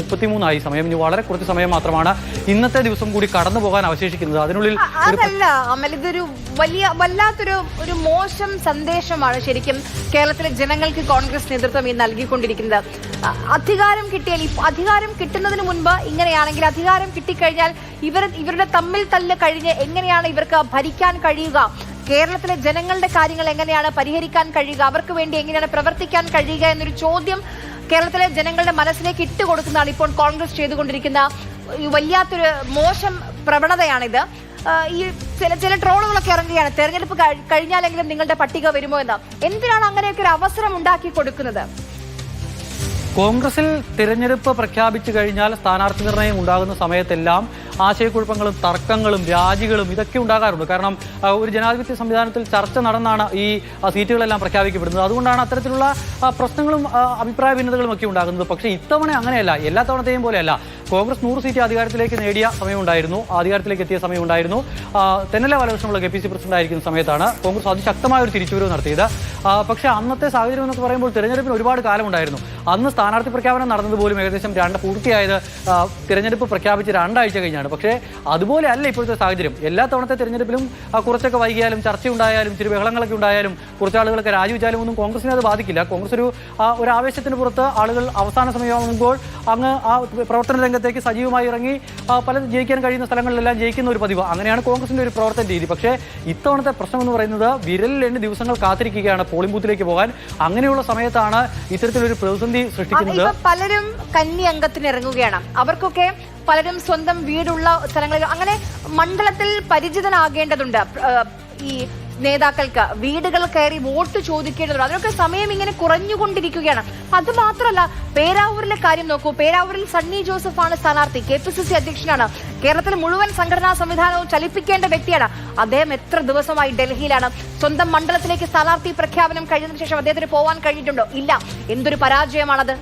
33 സമയം. ഇനി വളരെ കുറച്ച് സമയം മാത്രമാണ് ഇന്നത്തെ ദിവസം കൂടി കടന്നു പോകാൻ അവശേഷിക്കുന്നത്. അതിനുള്ളിൽ അതല്ല അമൽ, ഇതൊരു വല്ലാത്തൊരു മോശം സന്ദേശമാണ് ശരിക്കും കേരളത്തിലെ ജനങ്ങൾക്ക് കോൺഗ്രസ് നേതൃത്വം ഈ നൽകിക്കൊണ്ടിരിക്കുന്നത്. അധികാരം കിട്ടിയാൽ, അധികാരം കിട്ടുന്നതിന് മുൻപ് ഇങ്ങനെയാണെങ്കിൽ അധികാരം കിട്ടിക്കഴിഞ്ഞാൽ ഇവരുടെ തമ്മിൽ തല്ല് കഴിഞ്ഞ് എങ്ങനെയാണ് ഇവർക്ക് ഭരിക്കാൻ കഴിയുക, കേരളത്തിലെ ജനങ്ങളുടെ കാര്യങ്ങൾ എങ്ങനെയാണ് പരിഹരിക്കാൻ കഴിയുക, അവർക്ക് വേണ്ടി എങ്ങനെയാണ് പ്രവർത്തിക്കാൻ കഴിയുക എന്നൊരു ചോദ്യം കേരളത്തിലെ ജനങ്ങളുടെ മനസ്സിലേക്ക് ഇട്ടുകൊടുക്കുന്നതാണ് ഇപ്പോൾ കോൺഗ്രസ് ചെയ്തുകൊണ്ടിരിക്കുന്ന വല്ലാത്തൊരു മോശം പ്രവണതയാണിത്. ഈ ചില ട്രോളുകളൊക്കെ ഇറങ്ങുകയാണ്, തെരഞ്ഞെടുപ്പ് കഴിഞ്ഞാലെങ്കിലും നിങ്ങളുടെ പട്ടിക വരുമോ എന്ന്. എന്തിനാണ് അങ്ങനെയൊക്കെ ഒരു അവസരം ഉണ്ടാക്കി കൊടുക്കുന്നത്? കോൺഗ്രസിൽ തിരഞ്ഞെടുപ്പ് പ്രഖ്യാപിച്ചു കഴിഞ്ഞാൽ സ്ഥാനാർത്ഥി നിർണയം ഉണ്ടാകുന്ന സമയത്തെല്ലാം ആശയക്കുഴപ്പങ്ങളും തർക്കങ്ങളും രാജികളും ഇതൊക്കെ ഉണ്ടാകാറുണ്ട്. കാരണം ഒരു ജനാധിപത്യ സംവിധാനത്തിൽ ചർച്ച നടന്നാണ് ഈ സീറ്റുകളെല്ലാം പ്രഖ്യാപിക്കപ്പെടുന്നത്. അതുകൊണ്ടാണ് അത്തരത്തിലുള്ള പ്രശ്നങ്ങളും അഭിപ്രായ ഭിന്നതകളും ഒക്കെ ഉണ്ടാകുന്നത്. പക്ഷേ ഇത്തവണ അങ്ങനെയല്ല, എല്ലാ തവണത്തെയും പോലെയല്ല. കോൺഗ്രസ് 100 സീറ്റ് അധികാരത്തിലേക്ക് നേടിയ സമയമുണ്ടായിരുന്നു, അധികാരത്തിലേക്ക് എത്തിയ സമയമുണ്ടായിരുന്നു. തെന്നല ബാലകൃഷ്ണപിള്ള KPC പ്രസിഡന്റ് ആയിരിക്കുന്ന സമയത്താണ് കോൺഗ്രസ് അതിശക്തമായ ഒരു തിരിച്ചുവരവ് നടത്തിയത്. പക്ഷേ അന്നത്തെ സാഹചര്യം എന്നൊക്കെ പറയുമ്പോൾ തിരഞ്ഞെടുപ്പിന് ഒരുപാട് കാലമുണ്ടായിരുന്നു. അന്ന് സ്ഥാനാർത്ഥി പ്രഖ്യാപനം നടന്നത് പോലും ഏകദേശം പൂർത്തിയായത് തിരഞ്ഞെടുപ്പ് പ്രഖ്യാപിച്ച് 2 ആഴ്ച കഴിഞ്ഞാണ്. പക്ഷേ അതുപോലെ അല്ല ഇപ്പോഴത്തെ സാഹചര്യം. എല്ലാ തവണത്തെ തിരഞ്ഞെടുപ്പിലും കുറച്ചൊക്കെ വൈകിയാലും ചർച്ചയുണ്ടായാലും ഇച്ചിരി ബഹളങ്ങളൊക്കെ ഉണ്ടായാലും കുറച്ച് ആളുകളൊക്കെ രാജിവെച്ചാലും ഒന്നും കോൺഗ്രസിനെ അത് ബാധിക്കില്ല. കോൺഗ്രസ് ഒരു ആവേശത്തിന് പുറത്ത് ആളുകൾ അവസാന സമയമാകുമ്പോൾ അങ്ങ് ആ പ്രവർത്തന രംഗത്തേക്ക് സജീവമായി ഇറങ്ങി പല ജയിക്കാൻ കഴിയുന്ന സ്ഥലങ്ങളിലെല്ലാം ജയിക്കുന്ന ഒരു പതിവ്. അങ്ങനെയാണ് കോൺഗ്രസിന്റെ ഒരു പ്രവർത്തന രീതി. പക്ഷേ ഇത്തവണത്തെ പ്രശ്നം എന്ന് പറയുന്നത് വിരലിലെണ്ണി ദിവസങ്ങൾ കാത്തിരിക്കുകയാണ് പോളിംഗ് ബൂത്തിലേക്ക് പോകാൻ. അങ്ങനെയുള്ള സമയത്താണ് ഇത്തരത്തിലൊരു പ്രതിസന്ധി സൃഷ്ടിക്കുന്നത്. പലരും കന്നി അംഗത്തിന് ഇറങ്ങുകയാണ്. അവർക്കൊക്കെ പലരും സ്വന്തം വീടുള്ള സ്ഥലങ്ങളിൽ അങ്ങനെ മണ്ഡലത്തിൽ പരിചിതനാകേണ്ടതുണ്ട്. ഈ നേതാക്കൾക്ക് വീടുകൾ കയറി വോട്ട് ചോദിക്കേണ്ടതുണ്ട്. അതിനൊക്കെ സമയം ഇങ്ങനെ കുറഞ്ഞുകൊണ്ടിരിക്കുകയാണ്. അത് മാത്രമല്ല, പേരാവൂരിലെ കാര്യം നോക്കൂ. പേരാവൂരിൽ സണ്ണി ജോസഫ് ആണ് സ്ഥാനാർത്ഥി, KPCC അധ്യക്ഷനാണ്, കേരളത്തിലെ മുഴുവൻ സംഘടനാ സംവിധാനവും ചലിപ്പിക്കേണ്ട വ്യക്തിയാണ്. അദ്ദേഹം എത്ര ദിവസമായി ഡൽഹിയിലാണ്. സ്വന്തം മണ്ഡലത്തിലേക്ക് സ്ഥാനാർത്ഥി പ്രഖ്യാപനം കഴിഞ്ഞതിന് ശേഷം അദ്ദേഹത്തിന് പോവാൻ കഴിഞ്ഞിട്ടുണ്ടോ? ഇല്ല. എന്തൊരു പരാജയമാണത്.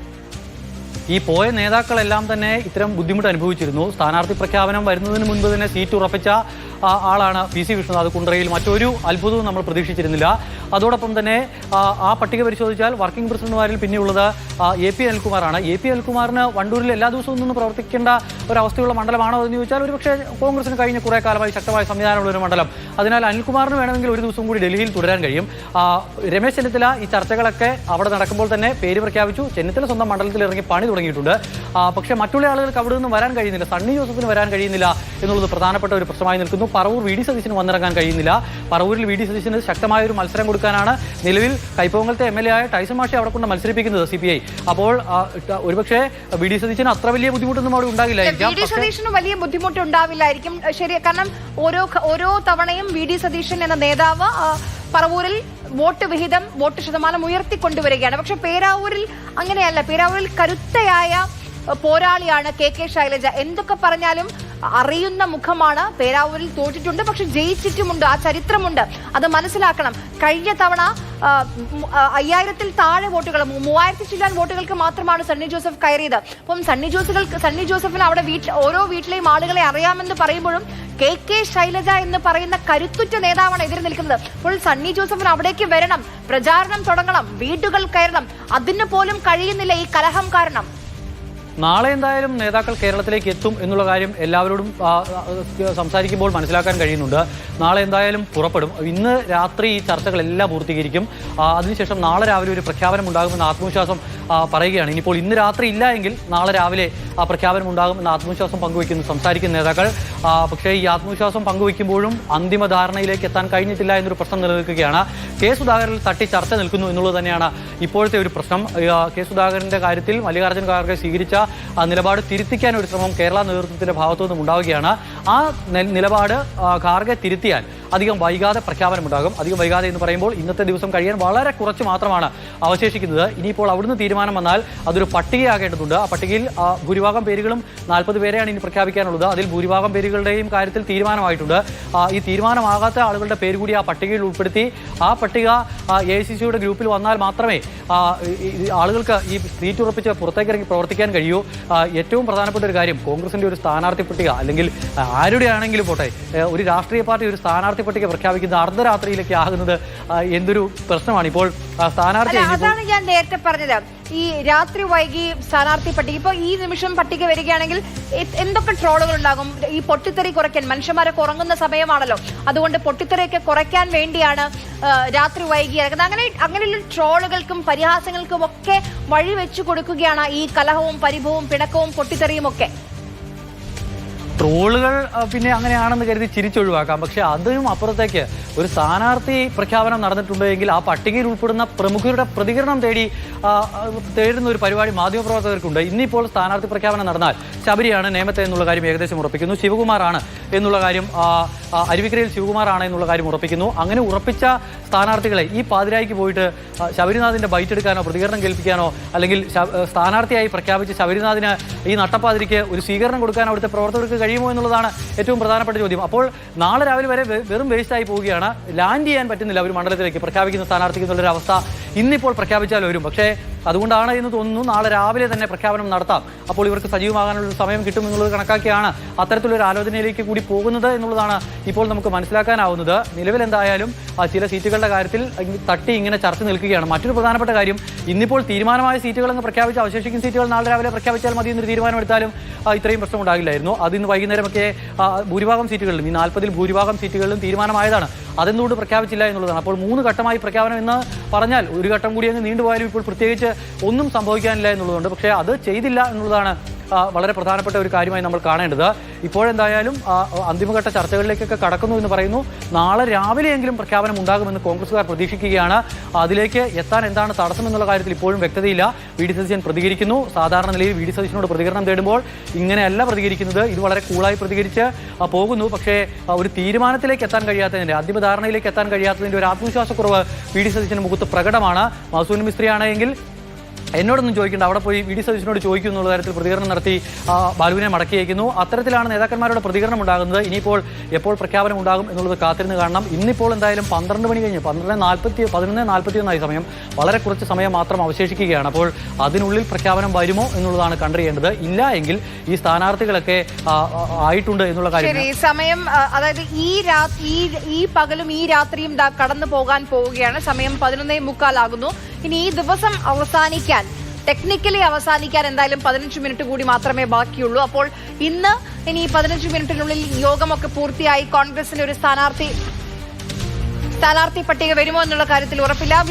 ഈ പോയ നേതാക്കളെല്ലാം തന്നെ ഇത്തരം ബുദ്ധിമുട്ട് അനുഭവിച്ചിരുന്നു. സ്ഥാനാർത്ഥി പ്രഖ്യാപനം വരുന്നതിന് മുൻപ് തന്നെ സീറ്റ് ഉറപ്പിച്ച ആളാണ് PC വിഷ്ണുനാഥ് കുണ്ട്രയിൽ. മറ്റൊരു അത്ഭുതവും നമ്മൾ പ്രതീക്ഷിച്ചിരുന്നില്ല. അതോടൊപ്പം തന്നെ ആ പട്ടിക പരിശോധിച്ചാൽ വർക്കിംഗ് പ്രസിഡന്റുമാരിൽ പിന്നെയുള്ളത് AP അനിൽകുമാറാണ്. AP അനിൽകുമാറിന് വണ്ടൂരിൽ എല്ലാ ദിവസവും നിന്ന് പ്രവർത്തിക്കേണ്ട ഒരവസ്ഥയുള്ള മണ്ഡലമാണോ എന്ന് ചോദിച്ചാൽ ഒരുപക്ഷെ കോൺഗ്രസിന് കഴിഞ്ഞ കുറേ കാലമായി ശക്തമായ സംവിധാനമുള്ള ഒരു മണ്ഡലം. അതിനാൽ അനിൽകുമാറിന് വേണമെങ്കിൽ ഒരു ദിവസം കൂടി ഡൽഹിയിൽ തുടരാൻ കഴിയും. രമേശ് ചെന്നിത്തല ഈ ചർച്ചകളൊക്കെ അവിടെ നടക്കുമ്പോൾ തന്നെ പേര് പ്രഖ്യാപിച്ചു. ചെന്നിത്തല സ്വന്തം മണ്ഡലത്തിൽ ഇറങ്ങി പണി തുടങ്ങിയിട്ടുണ്ട്. പക്ഷേ മറ്റുള്ള ആളുകൾക്ക് അവിടെ നിന്നും വരാൻ കഴിയുന്നില്ല. സണ്ണി ജോസഫിന് വരാൻ കഴിയുന്നില്ല എന്നുള്ളത് പ്രധാനപ്പെട്ട ഒരു പ്രശ്നമായി നിൽക്കുന്നു. പറവൂർ VD സതീശന് വന്നിറങ്ങാൻ കഴിയുന്നില്ല. പറവൂരിൽ VD സതീശന് ശക്തമായ ഒരു മത്സരം കൊടുക്കാനാണ് നിലവിൽ കൈപ്പമംഗലത്തെ MLA ആയ ടൈസൺ മാഷെ അവിടെ കൊണ്ട് മത്സരിപ്പിക്കുന്നത് CPI. അപ്പോൾ ഒരുപക്ഷെ VD സതീശന് അത്ര വലിയ ബുദ്ധിമുട്ടൊന്നും അവിടെ ഉണ്ടാകില്ലായിരിക്കും. VD സതീശന് വലിയ ബുദ്ധിമുട്ടുണ്ടാവില്ലായിരിക്കും. ശരി, കാരണം ഓരോ തവണയും VD സതീശൻ എന്ന നേതാവ് പറവൂരിൽ വോട്ട് വിഹിതം, വോട്ട് ശതമാനം ഉയർത്തിക്കൊണ്ടുവരികയാണ്. പക്ഷെ പേരാവൂരിൽ അങ്ങനെയല്ല. പേരാവൂരിൽ കരുത്തയായ പോരാളിയാണ് KK ശൈലജ. എന്തൊക്കെ പറഞ്ഞാലും അറിയുന്ന മുഖമാണ്. പേരാവൂരിൽ തോറ്റിട്ടുണ്ട്, പക്ഷെ ജയിച്ചിട്ടുമുണ്ട്. ആ ചരിത്രമുണ്ട്, അത് മനസ്സിലാക്കണം. കഴിഞ്ഞ തവണ 5000-ൽ താഴെ വോട്ടുകൾ, 3000 ചില്ലാൻ വോട്ടുകൾക്ക് മാത്രമാണ് സണ്ണി ജോസഫ് കയറിയത്. അപ്പം സണ്ണി ജോസഫിന് അവിടെ ഓരോ വീട്ടിലെയും ആളുകളെ അറിയാമെന്ന് പറയുമ്പോഴും KK ശൈലജ എന്ന് പറയുന്ന കരുത്തുറ്റ നേതാവാണ് എതിരെ നിൽക്കുന്നത്. അപ്പോൾ സണ്ണി ജോസഫിന് അവിടേക്ക് വരണം, പ്രചാരണം തുടങ്ങണം, വീടുകൾ കയറണം. അതിന് പോലും കഴിയുന്നില്ല ഈ കലഹം കാരണം. നാളെ എന്തായാലും നേതാക്കൾ കേരളത്തിലേക്ക് എത്തും എന്നുള്ള കാര്യം എല്ലാവരോടും സംസാരിക്കുമ്പോൾ മനസ്സിലാക്കാൻ കഴിയുന്നുണ്ട്. നാളെ എന്തായാലും പുറപ്പെടും. ഇന്ന് രാത്രി ഈ ചർച്ചകളെല്ലാം പൂർത്തീകരിക്കും. അതിനുശേഷം നാളെ രാവിലെ ഒരു പ്രഖ്യാപനം ഉണ്ടാകുമെന്ന ആത്മവിശ്വാസം പറയുകയാണ്. ഇനിയിപ്പോൾ ഇന്ന് രാത്രി ഇല്ല എങ്കിൽ നാളെ രാവിലെ ആ പ്രഖ്യാപനം ഉണ്ടാകുമെന്ന ആത്മവിശ്വാസം സംസാരിക്കുന്ന നേതാക്കൾ. പക്ഷേ ഈ ആത്മവിശ്വാസം പങ്കുവയ്ക്കുമ്പോഴും അന്തിമ ധാരണയിലേക്ക് എത്താൻ കഴിഞ്ഞിട്ടില്ല എന്നൊരു പ്രശ്നം നിലനിൽക്കുകയാണ്. K.സുധാകരനിൽ തട്ടി ചർച്ച നിൽക്കുന്നു എന്നുള്ളത് തന്നെയാണ് ഇപ്പോഴത്തെ ഒരു പ്രശ്നം. K.സുധാകരന്റെ കാര്യത്തിൽ മല്ലികാർജ്ജുൻ ഖാർഗെ സ്വീകരിച്ച നിലപാട് തിരുത്തിക്കാൻ ഒരു ശ്രമം കേരള നേതൃത്വത്തിന്റെ ഭാഗത്തു നിന്നും ഉണ്ടാവുകയാണ്. ആ നിലപാട് ഖാർഗെ തിരുത്തിയാൽ അധികം വൈകാതെ പ്രഖ്യാപനമുണ്ടാകും. അധികം വൈകാതെ എന്ന് പറയുമ്പോൾ ഇന്നത്തെ ദിവസം കഴിയാൻ വളരെ കുറച്ച് മാത്രമാണ് അവശേഷിക്കുന്നത്. ഇനിയിപ്പോൾ അവിടുന്ന് തീരുമാനം വന്നാൽ അതൊരു പട്ടികയാകേണ്ടതുണ്ട്. ആ പട്ടികയിൽ ഭൂരിഭാഗം പേരുകളും 40 പേരെയാണ് ഇനി പ്രഖ്യാപിക്കാനുള്ളത്. അതിൽ ഭൂരിഭാഗം പേരുകളുടെയും കാര്യത്തിൽ തീരുമാനമായിട്ടുണ്ട്. ഈ തീരുമാനമാകാത്ത ആളുകളുടെ പേര് കൂടി ആ പട്ടികയിൽ ഉൾപ്പെടുത്തി ആ പട്ടിക AICCയുടെ ഗ്രൂപ്പിൽ വന്നാൽ മാത്രമേ ആളുകൾക്ക് ഈ സീറ്റ് ഉറപ്പിച്ച് പുറത്തേക്ക് ഇറങ്ങി പ്രവർത്തിക്കാൻ കഴിയൂ. ഏറ്റവും പ്രധാനപ്പെട്ട ഒരു കാര്യം, കോൺഗ്രസിന്റെ ഒരു സ്ഥാനാർത്ഥി പട്ടിക അല്ലെങ്കിൽ ആരുടെ ആണെങ്കിലും പോട്ടെ, ഒരു രാഷ്ട്രീയ പാർട്ടി ഒരു സ്ഥാനാർത്ഥി പട്ടിക പ്രഖ്യാപിക്കുന്നത് അർദ്ധരാത്രിയിലേക്ക് ആകുന്നത് എന്തൊരു പ്രശ്നമാണ്. ഇപ്പോൾ സ്ഥാനാർത്ഥി അതാണ് ഞാൻ നേരത്തെ പറഞ്ഞത്. ഈ രാത്രി വൈകി സ്ഥാനാർത്ഥി പട്ടിക ഇപ്പൊ ഈ നിമിഷം പട്ടിക വരികയാണെങ്കിൽ എന്തൊക്കെ ട്രോളുകൾ ഉണ്ടാകും. ഈ പൊട്ടിത്തെറി കുറയ്ക്കാൻ മനുഷ്യന്മാരൊക്കെ ഉറങ്ങുന്ന സമയമാണല്ലോ, അതുകൊണ്ട് പൊട്ടിത്തെറിയൊക്കെ കുറയ്ക്കാൻ വേണ്ടിയാണ് രാത്രി വൈകി ഇറങ്ങുന്നത്. അങ്ങനെയുള്ള ട്രോളുകൾക്കും പരിഹാസങ്ങൾക്കും ഒക്കെ വഴി വെച്ചു കൊടുക്കുകയാണ് ഈ കലഹവും പരിഭവവും പിണക്കവും പൊട്ടിത്തെറിയും ഒക്കെ. ട്രോളുകൾ പിന്നെ അങ്ങനെയാണെന്ന് കരുതി ചിരിച്ചൊഴിവാക്കാം. പക്ഷെ അതിനും അപ്പുറത്തേക്ക് ഒരു സ്ഥാനാർത്ഥി പ്രഖ്യാപനം നടന്നിട്ടുണ്ടെങ്കിൽ ആ പട്ടികയിൽ ഉൾപ്പെടുന്ന പ്രമുഖരുടെ പ്രതികരണം തേടുന്ന ഒരു പരിപാടി മാധ്യമപ്രവർത്തകർക്കുണ്ട്. ഇന്നിപ്പോൾ സ്ഥാനാർത്ഥി പ്രഖ്യാപനം നടന്നാൽ ശബരിയാണ് നേമത്തെ എന്നുള്ള കാര്യം ഏകദേശം ഉറപ്പിക്കുന്നു. ശിവകുമാറാണ് എന്നുള്ള കാര്യം അരുവിക്കരയിൽ ശിവകുമാറാണ് എന്നുള്ള കാര്യം ഉറപ്പിക്കുന്നു. അങ്ങനെ ഉറപ്പിച്ച സ്ഥാനാർത്ഥികളെ ഈ പാതിരായ്ക്ക് പോയിട്ട് ശബരിനാഥിന്റെ ബൈറ്റ് എടുക്കാനോ പ്രതികരണം കേൾപ്പിക്കാനോ അല്ലെങ്കിൽ സ്ഥാനാർത്ഥിയായി പ്രഖ്യാപിച്ച ശബരിനാഥിന് ഈ നട്ടപ്പാതിരിക്ക് ഒരു സ്വീകരണം കൊടുക്കാനോ അവിടുത്തെ പ്രവർത്തകർക്ക് കഴിയുമോ എന്നുള്ളതാണ് ഏറ്റവും പ്രധാനപ്പെട്ട ചോദ്യം. അപ്പോൾ നാളെ രാവിലെ വരെ വെറും വേസ്റ്റായി പോവുകയാണ്. ലാൻഡ് ചെയ്യാൻ പറ്റുന്നില്ല ഒരു മണ്ഡലത്തിലേക്ക് പ്രഖ്യാപിക്കുന്ന സ്ഥാനാർത്ഥിക്ക് എന്നുള്ളൊരു അവസ്ഥ ഇന്നിപ്പോൾ പ്രഖ്യാപിച്ചാൽ വരും. പക്ഷേ അതുകൊണ്ടാണ് എന്ന് തോന്നുന്നു നാളെ രാവിലെ തന്നെ പ്രഖ്യാപനം നടത്താം. അപ്പോൾ ഇവർക്ക് സജീവമാകാനുള്ള സമയം കിട്ടും എന്നുള്ളത് കണക്കാക്കിയാണ് അത്തരത്തിലൊരു ആലോചനയിലേക്ക് കൂടി പോകുന്നത് എന്നുള്ളതാണ് ഇപ്പോൾ നമുക്ക് മനസ്സിലാക്കാനാവുന്നത്. നിലവിൽ എന്തായാലും ചില സീറ്റുകളുടെ കാര്യത്തിൽ തട്ടി ഇങ്ങനെ ചർച്ച നിൽക്കുകയാണ്. മറ്റൊരു പ്രധാനപ്പെട്ട കാര്യം, ഇന്നിപ്പോൾ തീരുമാനമായ സീറ്റുകൾ അങ്ങ് പ്രഖ്യാപിച്ച് അവശേഷിക്കുന്ന സീറ്റുകൾ നാളെ രാവിലെ പ്രഖ്യാപിച്ചാൽ മതി എന്നൊരു തീരുമാനമെടുത്താലും ഇത്രയും പ്രശ്നം ഉണ്ടാകില്ലായിരുന്നു. അതിന്ന് വൈകുന്നേരമൊക്കെ ഭൂരിഭാഗം സീറ്റുകളിലും ഈ 40-ൽ ഭൂരിഭാഗം സീറ്റുകളിലും തീരുമാനമായതാണ്. അതെന്തുകൊണ്ട് പ്രഖ്യാപിച്ചില്ല എന്നുള്ളതാണ്. അപ്പോൾ 3 ഘട്ടമായി പ്രഖ്യാപനം എന്ന് പറഞ്ഞാൽ ഒരു ഘട്ടം കൂടി അങ്ങ് നീണ്ടുപോയാലും ഇപ്പോൾ പ്രത്യേകിച്ച് ഒന്നും സംഭവിക്കാനില്ല എന്നുള്ളതുകൊണ്ട്. പക്ഷേ അത് ചെയ്തില്ല എന്നുള്ളതാണ് വളരെ പ്രധാനപ്പെട്ട ഒരു കാര്യമായി നമ്മൾ കാണേണ്ടത്. ഇപ്പോഴെന്തായാലും അന്തിമഘട്ട ചർച്ചകളിലേക്കൊക്കെ കടക്കുന്നു എന്ന് പറയുന്നു. നാളെ രാവിലെയെങ്കിലും പ്രഖ്യാപനം ഉണ്ടാകുമെന്ന് കോൺഗ്രസുകാർ പ്രതീക്ഷിക്കുകയാണ്. അതിലേക്ക് എത്താൻ എന്താണ് തടസ്സം എന്നുള്ള കാര്യത്തിൽ ഇപ്പോഴും വ്യക്തതയില്ല. വി ഡി സതീശൻ പ്രതികരിക്കുന്നു. സാധാരണ നിലയിൽ വി ഡി സതീശനോട് പ്രതികരണം തേടുമ്പോൾ ഇങ്ങനെയല്ല പ്രതികരിക്കുന്നത്. ഇത് വളരെ കൂളായി പ്രതികരിച്ച് പോകുന്നു. പക്ഷേ ഒരു തീരുമാനത്തിലേക്ക് എത്താൻ കഴിയാത്തതിൻ്റെ അന്തിമധാരണയിലേക്ക് എത്താൻ കഴിയാത്തതിൻ്റെ ഒരു ആത്മവിശ്വാസക്കുറവ് വി ഡി സതീശന് മുഖത്ത് പ്രകടമാണ്. മസൂൻ മിസ്ത്രിയാണെങ്കിൽ എന്നോടൊന്നും ചോദിക്കേണ്ട, അവിടെ പോയി വി ഡി സതീശനോട് ചോദിക്കും എന്നുള്ള കാര്യത്തിൽ പ്രതികരണം നടത്തി ബാലുവിനെ മടക്കി അയക്കുന്നു. അത്തരത്തിലാണ് നേതാക്കന്മാരുടെ പ്രതികരണം ഉണ്ടാകുന്നത്. ഇനിയിപ്പോൾ എപ്പോൾ പ്രഖ്യാപനം ഉണ്ടാകും എന്നുള്ളത് കാത്തിരുന്ന് കാണണം. ഇന്നിപ്പോൾ എന്തായാലും 12 മണി കഴിഞ്ഞ് 11:41 സമയം, വളരെ കുറച്ച് സമയം മാത്രം അവശേഷിക്കുകയാണ്. അപ്പോൾ അതിനുള്ളിൽ പ്രഖ്യാപനം വരുമോ എന്നുള്ളതാണ് കണ്ടറിയേണ്ടത്. ഇല്ല എങ്കിൽ ഈ സ്ഥാനാർത്ഥികളൊക്കെ ആയിട്ടുണ്ട് എന്നുള്ള കാര്യം സമയം, അതായത് ഈ പകലും ഈ രാത്രിയും കടന്നു പോകാൻ പോവുകയാണ്. സമയം 11:45 ആകുന്നു. ഇനി ഈ ദിവസം അവസാനിക്കാൻ, ടെക്നിക്കലി അവസാനിക്കാൻ എന്തായാലും 15 മിനിറ്റ് കൂടി മാത്രമേ ബാക്കിയുള്ളൂ. അപ്പോൾ ഇന്ന് ഇനി 15 മിനിറ്റിനുള്ളിൽ യോഗമൊക്കെ പൂർത്തിയായി കോൺഗ്രസിന്റെ ഒരു സ്ഥാനാർത്ഥി പട്ടിക വരുമോ എന്നുള്ള കാര്യത്തിൽ ഉറപ്പില്ല.